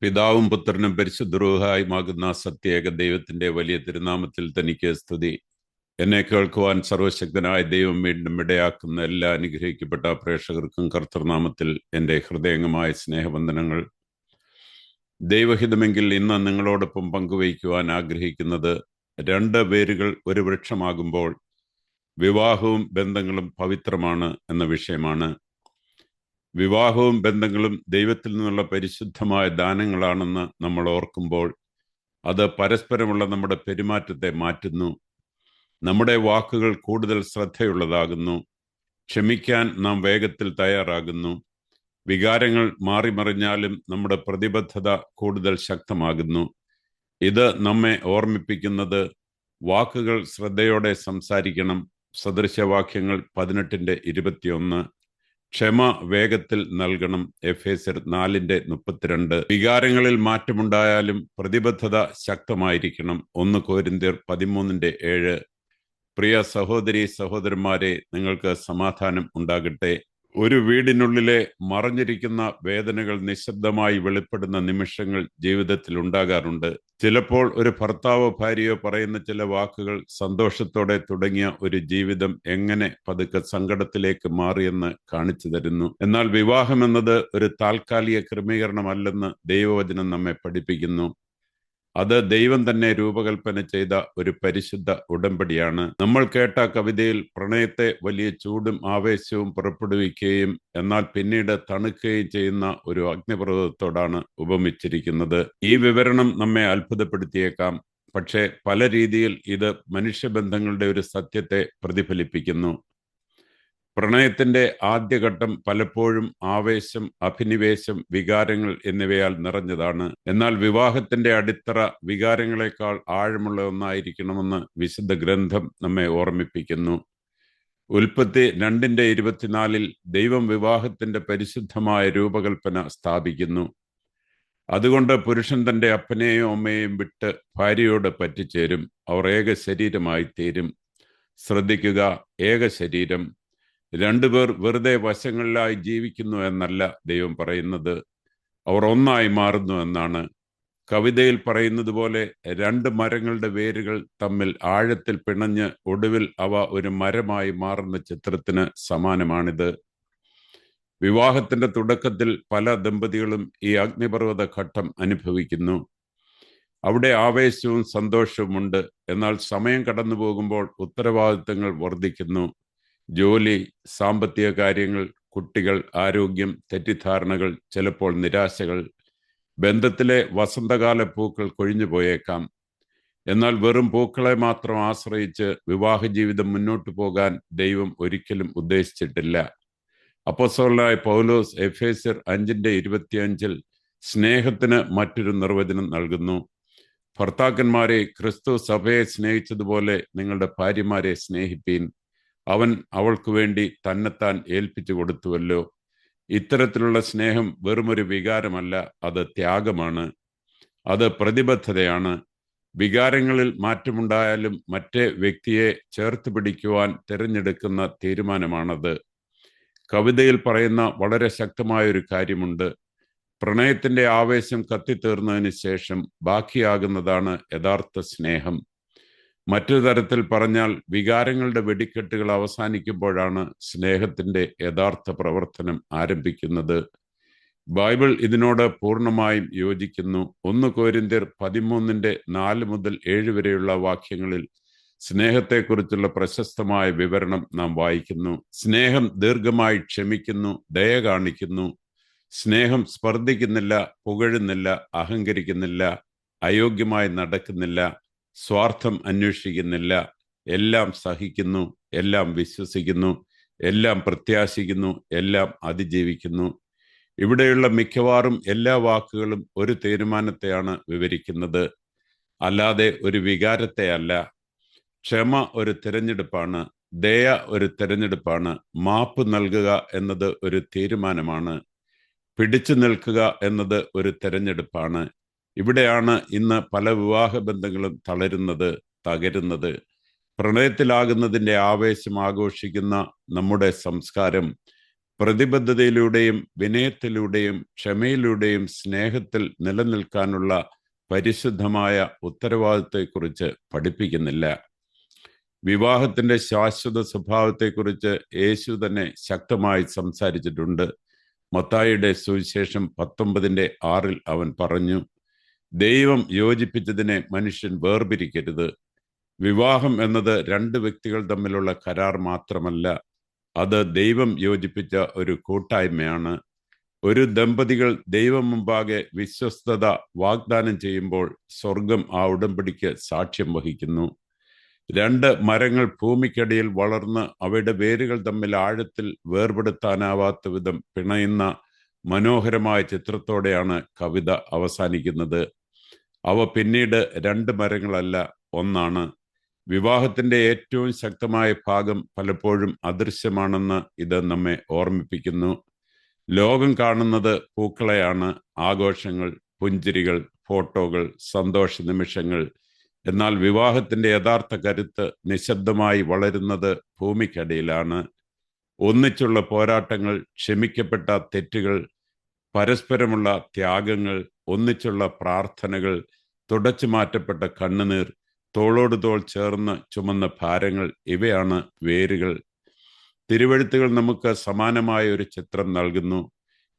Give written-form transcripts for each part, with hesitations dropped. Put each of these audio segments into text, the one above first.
പിതാവും പുത്രനും പരിശുദ്ധ റൂഹായുമാകുന്ന സത്യേക ദൈവത്തിന്റെ വലിയ തിരുനാമത്തിൽ തനിക്ക് സ്തുതി. എന്നെ കേൾക്കുവാൻ സർവശക്തനായ ദൈവം വീണ്ടും ഇടയാക്കുന്ന എല്ലാ അനുഗ്രഹിക്കപ്പെട്ട പ്രേക്ഷകർക്കും കർത്തൃനാമത്തിൽ എൻ്റെ ഹൃദയംഗമായ സ്നേഹവന്ദനങ്ങൾ. ദൈവഹിതമെങ്കിൽ ഇന്ന് നിങ്ങളോടൊപ്പം പങ്കുവയ്ക്കുവാൻ ആഗ്രഹിക്കുന്നത്, രണ്ട് വേരുകൾ ഒരു വൃക്ഷമാകുമ്പോൾ വിവാഹവും ബന്ധങ്ങളും പവിത്രമാണ് എന്ന വിഷയമാണ്. വിവാഹവും ബന്ധങ്ങളും ദൈവത്തിൽ നിന്നുള്ള പരിശുദ്ധമായ ദാനങ്ങളാണെന്ന് നമ്മൾ ഓർക്കുമ്പോൾ അത് പരസ്പരമുള്ള നമ്മുടെ പെരുമാറ്റത്തെ മാറ്റുന്നു. നമ്മുടെ വാക്കുകൾ കൂടുതൽ ശ്രദ്ധയുള്ളതാകുന്നു. ക്ഷമിക്കാൻ നാം വേഗത്തിൽ തയ്യാറാകുന്നു. വികാരങ്ങൾ മാറിമറിഞ്ഞാലും നമ്മുടെ പ്രതിബദ്ധത കൂടുതൽ ശക്തമാകുന്നു. ഇത് നമ്മെ ഓർമ്മിപ്പിക്കുന്നത് വാക്കുകൾ ശ്രദ്ധയോടെ സംസാരിക്കണം. സദൃശവാക്യങ്ങൾ 18:21. ക്ഷമ വേഗത്തിൽ നൽകണം. എഫേസ്യർ 4:32. വികാരങ്ങളിൽ മാറ്റമുണ്ടായാലും പ്രതിബദ്ധത ശക്തമായിരിക്കണം. 1 കൊരിന്ത്യർ 13:7. പ്രിയ സഹോദരീ സഹോദരന്മാരെ, നിങ്ങൾക്ക് സമാധാനം ഉണ്ടാകട്ടെ. ഒരു വീടിനുള്ളിലെ മറഞ്ഞിരിക്കുന്ന വേദനകൾ നിശബ്ദമായി വെളിപ്പെടുന്ന നിമിഷങ്ങൾ ജീവിതത്തിൽ ഉണ്ടാകാറുണ്ട്. ചിലപ്പോൾ ഒരു ഭർത്താവോ ഭാര്യയോ പറയുന്ന ചില വാക്കുകൾ സന്തോഷത്തോടെ തുടങ്ങിയ ഒരു ജീവിതം എങ്ങനെ പതുക്കെ സങ്കടത്തിലേക്ക് മാറിയെന്ന് കാണിച്ചു തരുന്നു. എന്നാൽ വിവാഹം എന്നത് ഒരു താൽക്കാലിക ക്രമീകരണമല്ലെന്ന് ദൈവവചനം നമ്മെ പഠിപ്പിക്കുന്നു. അത് ദൈവം തന്നെ രൂപകൽപ്പന ചെയ്ത ഒരു പരിശുദ്ധ ഉടമ്പടിയാണ്. നമ്മൾ കേട്ട കവിതയിൽ പ്രണയത്തെ വലിയ ചൂടും ആവേശവും പുറപ്പെടുവിക്കുകയും എന്നാൽ പിന്നീട് തണുക്കുകയും ചെയ്യുന്ന ഒരു അഗ്നിപർവ്വതത്തോടാണ് ഉപമിച്ചിരിക്കുന്നത്. ഈ വിവരണം നമ്മെ അത്ഭുതപ്പെടുത്തിയേക്കാം. പക്ഷേ പല രീതിയിൽ ഇത് മനുഷ്യബന്ധങ്ങളുടെ ഒരു സത്യത്തെ പ്രതിഫലിപ്പിക്കുന്നു. പ്രണയത്തിന്റെ ആദ്യഘട്ടം പലപ്പോഴും ആവേശം, അഭിനിവേശം, വികാരങ്ങൾ എന്നിവയാൽ നിറഞ്ഞതാണ്. എന്നാൽ വിവാഹത്തിന്റെ അടിത്തറ വികാരങ്ങളെക്കാൾ ആഴമുള്ള ഒന്നായിരിക്കണമെന്ന് വിശുദ്ധ ഗ്രന്ഥം നമ്മെ ഓർമ്മിപ്പിക്കുന്നു. ഉൽപ്പത്തി 2:24 ദൈവം വിവാഹത്തിന്റെ പരിശുദ്ധമായ രൂപകൽപ്പന സ്ഥാപിക്കുന്നു. അതുകൊണ്ട് പുരുഷൻ തന്റെ അപ്പനെയും അമ്മയെയും വിട്ട് ഭാര്യയോട് പറ്റിച്ചേരും, അവർ ഏക ശരീരമായി തീരും. ശ്രദ്ധിക്കുക, ഏക ശരീരം. രണ്ടുപേർ വെറുതെ വശങ്ങളിലായി ജീവിക്കുന്നു എന്നല്ല ദൈവം പറയുന്നത്, അവർ ഒന്നായി മാറുന്നു എന്നാണ്. കവിതയിൽ പറയുന്നത് പോലെ രണ്ട് മരങ്ങളുടെ വേരുകൾ തമ്മിൽ ആഴത്തിൽ പിണഞ്ഞ് ഒടുവിൽ അവ ഒരു മരമായി മാറുന്ന ചിത്രത്തിന് സമാനമാണിത്. വിവാഹത്തിന്റെ തുടക്കത്തിൽ പല ദമ്പതികളും ഈ അഗ്നിപർവ്വത ഘട്ടം അനുഭവിക്കുന്നു. അവിടെ ആവേശവും സന്തോഷവുമുണ്ട്. എന്നാൽ സമയം കടന്നു പോകുമ്പോൾ ഉത്തരവാദിത്തങ്ങൾ വർദ്ധിക്കുന്നു. ജോലി, സാമ്പത്തിക കാര്യങ്ങൾ, കുട്ടികൾ, ആരോഗ്യം, തെറ്റിദ്ധാരണകൾ, ചിലപ്പോൾ നിരാശകൾ. ബന്ധത്തിലെ വസന്തകാല പൂക്കൾ കൊഴിഞ്ഞു പോയേക്കാം. എന്നാൽ വെറും പൂക്കളെ മാത്രം ആശ്രയിച്ച് വിവാഹ ജീവിതം മുന്നോട്ടു പോകാൻ ദൈവം ഒരിക്കലും ഉദ്ദേശിച്ചിട്ടില്ല. അപ്പോസ്തലനായ പൗലോസ് എഫേസ്യർ 5:25 സ്നേഹത്തിന് മറ്റൊരു നിർവചനം നൽകുന്നു. ഭർത്താക്കന്മാരെ, ക്രിസ്തു സഭയെ സ്നേഹിച്ചതുപോലെ നിങ്ങളുടെ ഭാര്യമാരെ സ്നേഹിപ്പീൻ. അവൻ അവൾക്ക് വേണ്ടി തന്നെത്താൻ ഏൽപ്പിച്ചു കൊടുത്തുവല്ലോ. ഇത്തരത്തിലുള്ള സ്നേഹം വെറുമൊരു വികാരമല്ല, അത് ത്യാഗമാണ്, അത് പ്രതിബദ്ധതയാണ്. വികാരങ്ങളിൽ മാറ്റമുണ്ടായാലും മറ്റേ വ്യക്തിയെ ചേർത്ത് പിടിക്കുവാൻ തിരഞ്ഞെടുക്കുന്ന തീരുമാനമാണത്. കവിതയിൽ പറയുന്ന വളരെ ശക്തമായൊരു കാര്യമുണ്ട്. പ്രണയത്തിന്റെ ആവേശം കത്തിത്തീർന്നതിന് ശേഷം ബാക്കിയാകുന്നതാണ് യഥാർത്ഥ സ്നേഹം. മറ്റൊരു തരത്തിൽ പറഞ്ഞാൽ, വികാരങ്ങളുടെ വെടിക്കെട്ടുകൾ അവസാനിക്കുമ്പോഴാണ് സ്നേഹത്തിന്റെ യഥാർത്ഥ പ്രവർത്തനം ആരംഭിക്കുന്നത്. ബൈബിൾ ഇതിനോട് പൂർണ്ണമായും യോജിക്കുന്നു. 1 കൊരിന്ത്യർ 13:4-7 വരെയുള്ള വാക്യങ്ങളിൽ സ്നേഹത്തെക്കുറിച്ചുള്ള പ്രശസ്തമായ വിവരണം നാം വായിക്കുന്നു. സ്നേഹം ദീർഘമായി ക്ഷമിക്കുന്നു, ദയ കാണിക്കുന്നു. സ്നേഹം സ്പർദ്ധിക്കുന്നില്ല, പുകഴുന്നില്ല, അഹങ്കരിക്കുന്നില്ല, അയോഗ്യമായി നടക്കുന്നില്ല, സ്വാർത്ഥം അന്വേഷിക്കുന്നില്ല, എല്ലാം സഹിക്കുന്നു, എല്ലാം വിശ്വസിക്കുന്നു, എല്ലാം പ്രത്യാശിക്കുന്നു, എല്ലാം അതിജീവിക്കുന്നു. ഇവിടെയുള്ള മിക്കവാറും എല്ലാ വാക്കുകളും ഒരു തീരുമാനത്തെയാണ് വിവരിക്കുന്നത്, അല്ലാതെ ഒരു വികാരത്തെ അല്ല. ക്ഷമ ഒരു തിരഞ്ഞെടുപ്പാണ്. ദയ ഒരു തിരഞ്ഞെടുപ്പാണ്. മാപ്പ് നൽകുക എന്നത് ഒരു തീരുമാനമാണ്. പിടിച്ചു നിൽക്കുക എന്നത് ഒരു തിരഞ്ഞെടുപ്പാണ്. ഇവിടെയാണ് ഇന്ന് പല വിവാഹ ബന്ധങ്ങളും തളരുന്നത്, തകരുന്നത്. പ്രണയത്തിലാകുന്നതിൻ്റെ ആവേശം ആഘോഷിക്കുന്ന നമ്മുടെ സംസ്കാരം പ്രതിബദ്ധതയിലൂടെയും വിനയത്തിലൂടെയും ക്ഷമയിലൂടെയും സ്നേഹത്തിൽ നിലനിൽക്കാനുള്ള പരിശുദ്ധമായ ഉത്തരവാദിത്വത്തെക്കുറിച്ച് പഠിപ്പിക്കുന്നില്ല. വിവാഹത്തിന്റെ ശാശ്വത സ്വഭാവത്തെക്കുറിച്ച് യേശു തന്നെ ശക്തമായി സംസാരിച്ചിട്ടുണ്ട്. മത്തായിയുടെ സുവിശേഷം 19:6 അവൻ പറഞ്ഞു, ദൈവം യോജിപ്പിച്ചതിനെ മനുഷ്യൻ വേർപിരിക്കരുത്. വിവാഹം എന്നത് രണ്ട് വ്യക്തികൾ തമ്മിലുള്ള കരാർ മാത്രമല്ല, അത് ദൈവം യോജിപ്പിച്ച ഒരു കൂട്ടായ്മയാണ്. ഒരു ദമ്പതികൾ ദൈവം മുമ്പാകെ വിശ്വസ്തത വാഗ്ദാനം ചെയ്യുമ്പോൾ സ്വർഗം ആ ഉടമ്പടിക്ക് സാക്ഷ്യം വഹിക്കുന്നു. രണ്ട് മരങ്ങൾ ഭൂമിക്കടിയിൽ വളർന്ന് അവയുടെ വേരുകൾ തമ്മിൽ ആഴത്തിൽ വേർപെടുത്താനാവാത്ത വിധം പിണയുന്ന മനോഹരമായ ചിത്രത്തോടെയാണ് കവിത അവസാനിക്കുന്നത്. അവ പിന്നീട് രണ്ട് മരങ്ങളല്ല, ഒന്നാണ്. വിവാഹത്തിന്റെ ഏറ്റവും ശക്തമായ ഭാഗം പലപ്പോഴും അദൃശ്യമാണെന്ന് ഇത് നമ്മെ ഓർമ്മിപ്പിക്കുന്നു. ലോകം കാണുന്നത് പൂക്കളെയാണ്, ആഘോഷങ്ങൾ, പുഞ്ചിരികൾ, ഫോട്ടോകൾ, സന്തോഷ നിമിഷങ്ങൾ. എന്നാൽ വിവാഹത്തിന്റെ യഥാർത്ഥ കരുത്ത് നിശബ്ദമായി വളരുന്നത് ഭൂമിക്കടിയിലാണ്. ഒന്നിച്ചുള്ള പോരാട്ടങ്ങൾ, ക്ഷമിക്കപ്പെട്ട തെറ്റുകൾ, പരസ്പരമുള്ള ത്യാഗങ്ങൾ, ഒന്നിച്ചുള്ള പ്രാർത്ഥനകൾ, തുടച്ചു മാറ്റപ്പെട്ട കണ്ണുനീർ, തോളോട് തോൾ ചേർന്ന് ചുമന്ന ഭാരങ്ങൾ, ഇവയാണ് വേരുകൾ. തിരുവെഴുത്തുകൾ നമുക്ക് സമാനമായ ഒരു ചിത്രം നൽകുന്നു.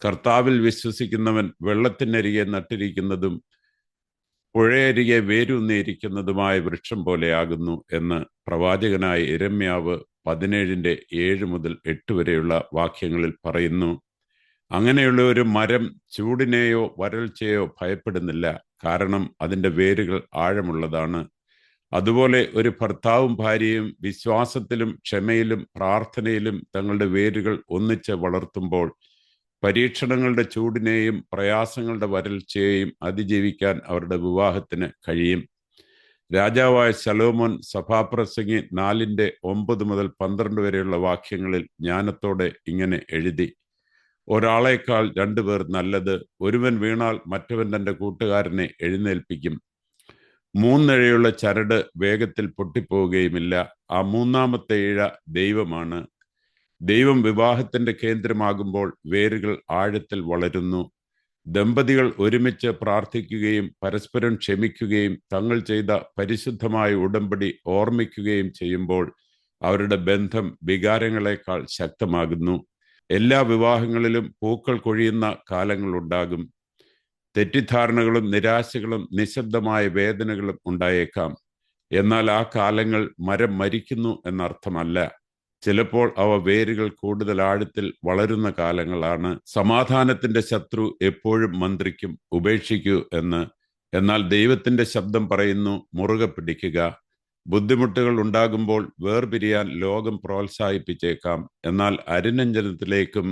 കർത്താവിൽ വിശ്വസിക്കുന്നവൻ വെള്ളത്തിനരികെ നട്ടിരിക്കുന്നതും പുഴയരികെ വേരൂന്നിയിരിക്കുന്നതുമായ വൃക്ഷം പോലെയാകുന്നു എന്ന് പ്രവാചകനായ യിരെമ്യാവ് 17:7-8 വരെയുള്ള വാക്യങ്ങളിൽ പറയുന്നു. അങ്ങനെയുള്ള ഒരു മരം ചൂടിനെയോ വരൾച്ചയോ ഭയപ്പെടുന്നില്ല, കാരണം അതിൻ്റെ വേരുകൾ ആഴമുള്ളതാണ്. അതുപോലെ ഒരു ഭർത്താവും ഭാര്യയും വിശ്വാസത്തിലും ക്ഷമയിലും പ്രാർത്ഥനയിലും തങ്ങളുടെ വേരുകൾ ഒന്നിച്ച് വളർത്തുമ്പോൾ പരീക്ഷണങ്ങളുടെ ചൂടിനെയും പ്രയാസങ്ങളുടെ വരൾച്ചയെയും അതിജീവിക്കാൻ അവരുടെ വിവാഹത്തിന് കഴിയും. രാജാവായ ശലോമോൻ സഭാപ്രസംഗി 4:9-12 വരെയുള്ള വാക്യങ്ങളിൽ ജ്ഞാനത്തോടെ ഇങ്ങനെ എഴുതി: ഒരാളേക്കാൾ രണ്ടുപേർ നല്ലത്, ഒരുവൻ വീണാൽ മറ്റവൻ തൻ്റെ കൂട്ടുകാരനെ എഴുന്നേൽപ്പിക്കും. മൂന്നിഴയുള്ള ചരട് വേഗത്തിൽ പൊട്ടിപ്പോവുകയുമില്ല. ആ മൂന്നാമത്തെ ഇഴ ദൈവമാണ്. ദൈവം വിവാഹത്തിന്റെ കേന്ദ്രമാകുമ്പോൾ വേരുകൾ ആഴത്തിൽ വളരുന്നു. ദമ്പതികൾ ഒരുമിച്ച് പ്രാർത്ഥിക്കുകയും പരസ്പരം ക്ഷമിക്കുകയും തങ്ങൾ ചെയ്ത പരിശുദ്ധമായ ഉടമ്പടി ഓർമ്മിക്കുകയും ചെയ്യുമ്പോൾ അവരുടെ ബന്ധം വികാരങ്ങളെക്കാൾ ശക്തമാകുന്നു. എല്ലാ വിവാഹങ്ങളിലും പൂക്കൾ കൊഴിയുന്ന കാലങ്ങളുണ്ടാകും. തെറ്റിദ്ധാരണകളും നിരാശകളും നിശബ്ദമായ വേദനകളും ഉണ്ടായേക്കാം. എന്നാൽ ആ കാലങ്ങൾ മരം മരിക്കുന്നു എന്നർത്ഥമല്ല. ചിലപ്പോൾ അവ വേരുകൾ കൂടുതൽ ആഴത്തിൽ വളരുന്ന കാലങ്ങളാണ്. സമാധാനത്തിന്റെ ശത്രു എപ്പോഴും മന്ത്രിക്കും, ഉപേക്ഷിക്കൂ എന്ന്. എന്നാൽ ദൈവത്തിന്റെ ശബ്ദം പറയുന്നു, മുറുകെ പിടിക്കുക. ബുദ്ധിമുട്ടുകൾ ഉണ്ടാകുമ്പോൾ വേർപിരിയാൻ ലോകം പ്രോത്സാഹിപ്പിച്ചേക്കാം. എന്നാൽ അരിനഞ്ജനത്തിലേക്കും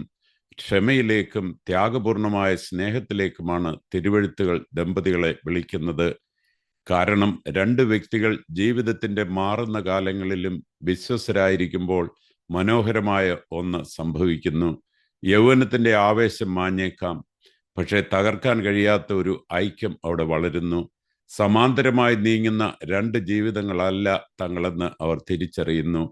ക്ഷമയിലേക്കും ത്യാഗപൂർണമായ സ്നേഹത്തിലേക്കുമാണ് തിരുവെഴുത്തുകൾ ദമ്പതികളെ വിളിക്കുന്നത്. കാരണം രണ്ട് വ്യക്തികൾ ജീവിതത്തിന്റെ മാറുന്ന കാലങ്ങളിലും വിശ്വസ്തരായിരിക്കുമ്പോൾ മനോഹരമായ ഒന്ന് സംഭവിക്കുന്നു. യൗവനത്തിന്റെ ആവേശം മാഞ്ഞേക്കാം, പക്ഷെ തകർക്കാൻ കഴിയാത്ത ഒരു ഐക്യം അവിടെ വളരുന്നു. സമാന്തരമായി നീങ്ങുന്ന രണ്ട് ജീവിതങ്ങളല്ല തങ്ങളെന്ന് അവർ തിരിച്ചറിയുന്നു.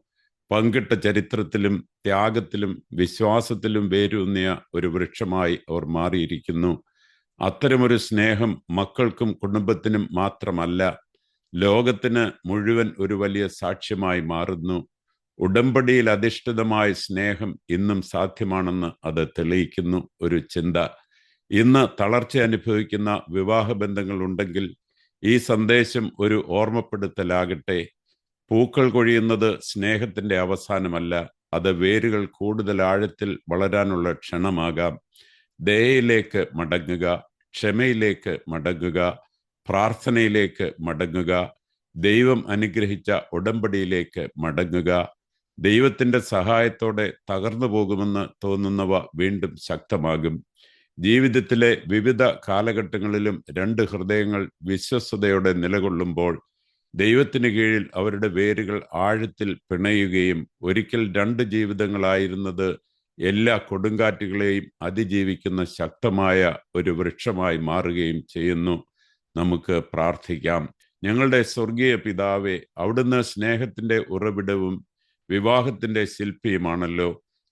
പങ്കിട്ട ചരിത്രത്തിലും ത്യാഗത്തിലും വിശ്വാസത്തിലും വേരൂന്നിയ ഒരു വൃക്ഷമായി അവർ മാറിയിരിക്കുന്നു. അത്തരമൊരു സ്നേഹം മക്കൾക്കും കുടുംബത്തിനും മാത്രമല്ല, ലോകത്തിന് മുഴുവൻ ഒരു വലിയ സാക്ഷ്യമായി മാറുന്നു. ഉടമ്പടിയിൽ അധിഷ്ഠിതമായ സ്നേഹം ഇന്നും സാധ്യമാണെന്ന് അത് തെളിയിക്കുന്നു ഒരു ചിന്ത. ഇന്ന് തളർച്ച അനുഭവിക്കുന്ന വിവാഹ ബന്ധങ്ങൾ ഉണ്ടെങ്കിൽ ഈ സന്ദേശം ഒരു ഓർമ്മപ്പെടുത്തലാകട്ടെ. പൂക്കൾ കൊഴിയുന്നത് സ്നേഹത്തിന്റെ അവസാനമല്ല, അത് വേരുകൾ കൂടുതൽ ആഴത്തിൽ വളരാനുള്ള ക്ഷണമാകാം. ദയയിലേക്ക് മടങ്ങുക, ക്ഷമയിലേക്ക് മടങ്ങുക, പ്രാർത്ഥനയിലേക്ക് മടങ്ങുക, ദൈവം അനുഗ്രഹിച്ച ഉടമ്പടിയിലേക്ക് മടങ്ങുക. ദൈവത്തിന്റെ സഹായത്തോടെ തകർന്നു പോകുമെന്ന് തോന്നുന്നവ വീണ്ടും ശക്തമാകും. ജീവിതത്തിലെ വിവിധ കാലഘട്ടങ്ങളിലും രണ്ട് ഹൃദയങ്ങൾ വിശ്വസ്തയോടെ നിലകൊള്ളുമ്പോൾ ദൈവത്തിന് കീഴിൽ അവരുടെ വേരുകൾ ആഴത്തിൽ പിണയുകയും ഒരിക്കൽ രണ്ട് ജീവിതങ്ങളായിരുന്നത് എല്ലാ കൊടുങ്കാറ്റുകളെയും അതിജീവിക്കുന്ന ശക്തമായ ഒരു വൃക്ഷമായി മാറുകയും ചെയ്യുന്നു. നമുക്ക് പ്രാർത്ഥിക്കാം. ഞങ്ങളുടെ സ്വർഗീയ പിതാവേ, അവിടുന്ന് സ്നേഹത്തിന്റെ ഉറവിടവും വിവാഹത്തിന്റെ ശില്പിയുമാണല്ലോ.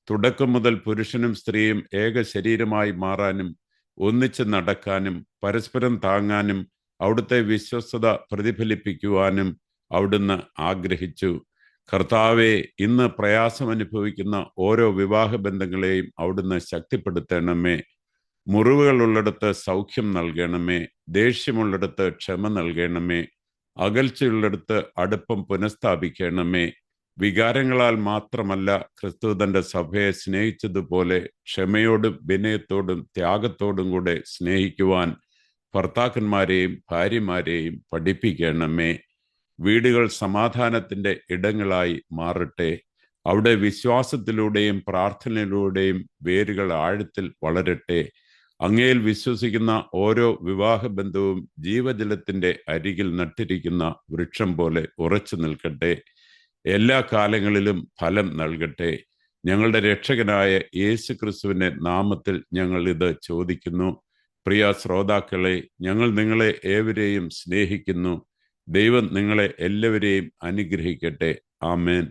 തുടക്കം മുതൽ പുരുഷനും സ്ത്രീയും ഏക ശരീരമായി മാറാനും ഒന്നിച്ച് നടക്കാനും പരസ്പരം താങ്ങാനും അവിടുത്തെ വിശ്വസ്തത പ്രതിഫലിപ്പിക്കുവാനും അവിടുന്ന് ആഗ്രഹിച്ചു. കർത്താവെ, ഇന്ന് പ്രയാസം അനുഭവിക്കുന്ന ഓരോ വിവാഹ ബന്ധങ്ങളെയും അവിടുന്ന് ശക്തിപ്പെടുത്തണമേ. മുറിവുകളുള്ളിടത്ത് സൗഖ്യം നൽകണമേ. ദേഷ്യമുള്ളിടത്ത് ക്ഷമ നൽകണമേ. അകൽച്ചയുള്ളിടത്ത് അടുപ്പം പുനഃസ്ഥാപിക്കണമേ. വികാരങ്ങളാൽ മാത്രമല്ല, ക്രിസ്തു തൻ്റെ സഭയെ സ്നേഹിച്ചതുപോലെ ക്ഷമയോടും വിനയത്തോടും ത്യാഗത്തോടും കൂടെ സ്നേഹിക്കുവാൻ ഭർത്താക്കന്മാരെയും ഭാര്യമാരെയും പഠിപ്പിക്കണമേ. വീടുകൾ സമാധാനത്തിൻ്റെ ഇടങ്ങളായി മാറട്ടെ. അവിടെ വിശ്വാസത്തിലൂടെയും പ്രാർത്ഥനയിലൂടെയും വേരുകൾ ആഴത്തിൽ വളരട്ടെ. അങ്ങയിൽ വിശ്വസിക്കുന്ന ഓരോ വിവാഹ ബന്ധവും ജീവജലത്തിൻ്റെ അരികിൽ നട്ടിരിക്കുന്ന വൃക്ഷം പോലെ ഉറച്ചു നിൽക്കട്ടെ. എല്ലാ കാലങ്ങളിലും ഫലം നൽകട്ടെ. ഞങ്ങളുടെ രക്ഷകനായ യേശു ക്രിസ്തുവിൻ്റെ നാമത്തിൽ ഞങ്ങൾ ഇത് ചോദിക്കുന്നു. പ്രിയ ശ്രോതാക്കളെ, ഞങ്ങൾ നിങ്ങളെ ഏവരെയും സ്നേഹിക്കുന്നു. ദൈവം നിങ്ങളെ എല്ലാവരെയും അനുഗ്രഹിക്കട്ടെ. ആമേൻ.